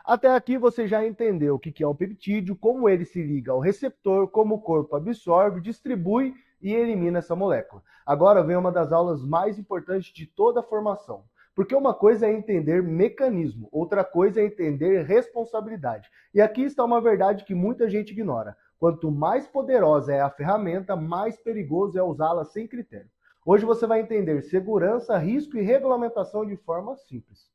Até aqui você já entendeu o que é o peptídeo, como ele se liga ao receptor, como o corpo absorve, distribui e elimina essa molécula. Agora vem uma das aulas mais importantes de toda a formação. Porque uma coisa é entender mecanismo, outra coisa é entender responsabilidade. E aqui está uma verdade que muita gente ignora. Quanto mais poderosa é a ferramenta, mais perigoso é usá-la sem critério. Hoje você vai entender segurança, risco e regulamentação de forma simples.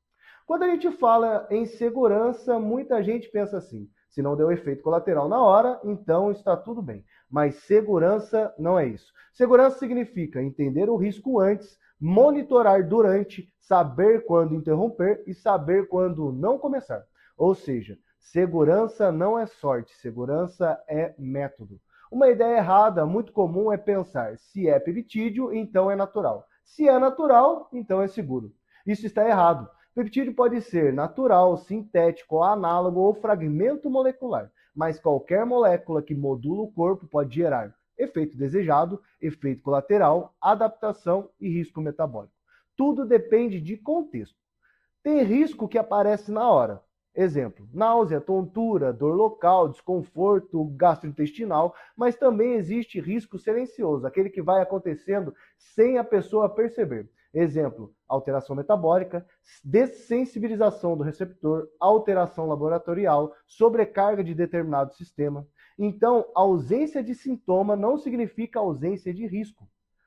Quando a gente fala em segurança, muita gente pensa assim: se não deu efeito colateral na hora, então está tudo bem. Mas segurança não é isso. Segurança significa entender o risco antes, monitorar durante, saber quando interromper e saber quando não começar. Ou seja, segurança não é sorte, segurança é método. Uma ideia errada, muito comum, é pensar: se é peptídeo, então é natural. Se é natural, então é seguro. Isso está errado. Peptídeo pode ser natural, sintético, análogo ou fragmento molecular, mas qualquer molécula que modula o corpo pode gerar efeito desejado, efeito colateral, adaptação e risco metabólico. Tudo depende de contexto. Tem risco que aparece na hora. Exemplo, náusea, tontura, dor local, desconforto gastrointestinal, mas também existe risco silencioso, aquele que vai acontecendo sem a pessoa perceber. Exemplo, alteração metabólica, dessensibilização do receptor, alteração laboratorial, sobrecarga de determinado sistema. Então, ausência de sintoma não significa ausência de risco.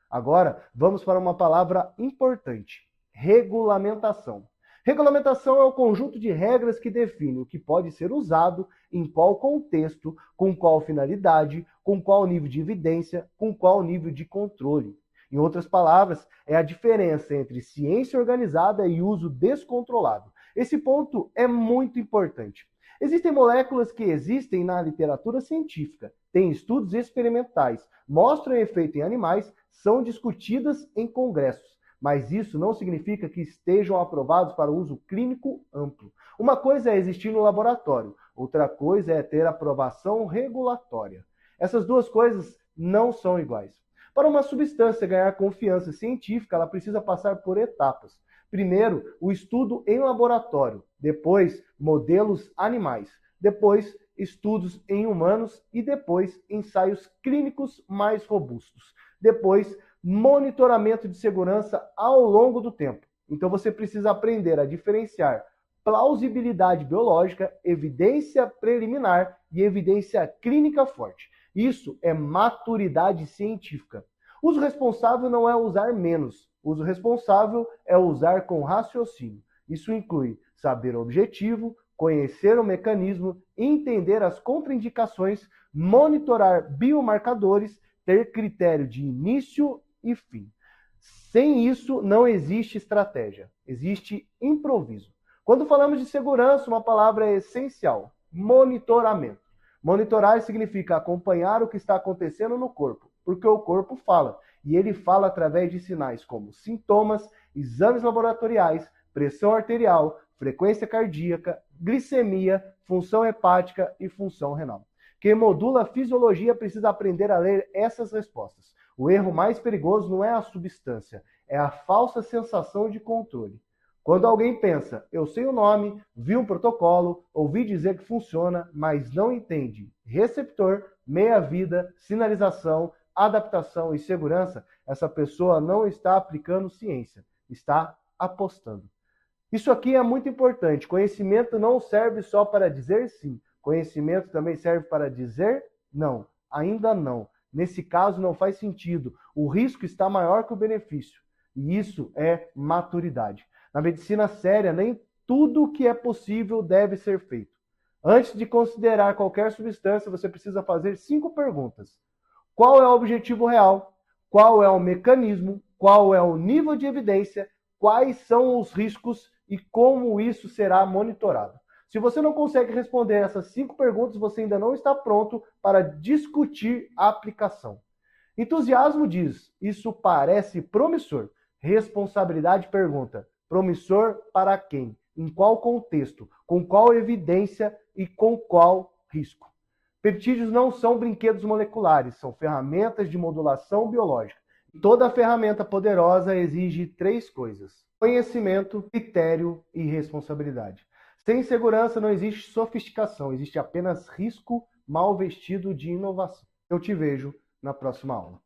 Agora, vamos para uma palavra importante: regulamentação. Regulamentação é o conjunto de regras que define o que pode ser usado, em qual contexto, com qual finalidade, com qual nível de evidência, com qual nível de controle. Em outras palavras, é a diferença entre ciência organizada e uso descontrolado. Esse ponto é muito importante. Existem moléculas que existem na literatura científica, têm estudos experimentais, mostram efeito em animais, são discutidas em congressos. Mas isso não significa que estejam aprovados para uso clínico amplo. Uma coisa é existir no laboratório, outra coisa é ter aprovação regulatória. Essas duas coisas não são iguais. Para uma substância ganhar confiança científica, ela precisa passar por etapas. Primeiro, o estudo em laboratório, depois, modelos animais, depois, estudos em humanos e depois, ensaios clínicos mais robustos. Depois, monitoramento de segurança ao longo do tempo. Então você precisa aprender a diferenciar plausibilidade biológica, evidência preliminar e evidência clínica forte. Isso é maturidade científica. Uso responsável não é usar menos. Uso responsável é usar com raciocínio. Isso inclui saber o objetivo, conhecer o mecanismo, entender as contraindicações, monitorar biomarcadores, ter critério de início e fim. Sem isso, não existe estratégia, existe improviso. Quando falamos de segurança, uma palavra é essencial: monitoramento. Monitorar significa acompanhar o que está acontecendo no corpo, porque o corpo fala, e ele fala através de sinais como sintomas, exames laboratoriais, pressão arterial, frequência cardíaca, glicemia, função hepática e função renal. Quem modula a fisiologia precisa aprender a ler essas respostas. O erro mais perigoso não é a substância, é a falsa sensação de controle. Quando alguém pensa: eu sei o nome, vi um protocolo, ouvi dizer que funciona, mas não entende receptor, meia-vida, sinalização, adaptação e segurança, essa pessoa não está aplicando ciência, está apostando. Isso aqui é muito importante. Conhecimento não serve só para dizer sim. Conhecimento também serve para dizer não. Ainda não. Nesse caso não faz sentido. O risco está maior que o benefício. E isso é maturidade. Na medicina séria, nem tudo o que é possível deve ser feito. Antes de considerar qualquer substância, você precisa fazer 5 perguntas. Qual é o objetivo real? Qual é o mecanismo? Qual é o nível de evidência? Quais são os riscos e como isso será monitorado? Se você não consegue responder essas 5 perguntas, você ainda não está pronto para discutir a aplicação. Entusiasmo diz: isso parece promissor. Responsabilidade pergunta: promissor para quem? Em qual contexto? Com qual evidência e com qual risco? Peptídeos não são brinquedos moleculares, são ferramentas de modulação biológica. Toda ferramenta poderosa exige 3 coisas: conhecimento, critério e responsabilidade. Sem segurança não existe sofisticação, existe apenas risco mal vestido de inovação. Eu te vejo na próxima aula.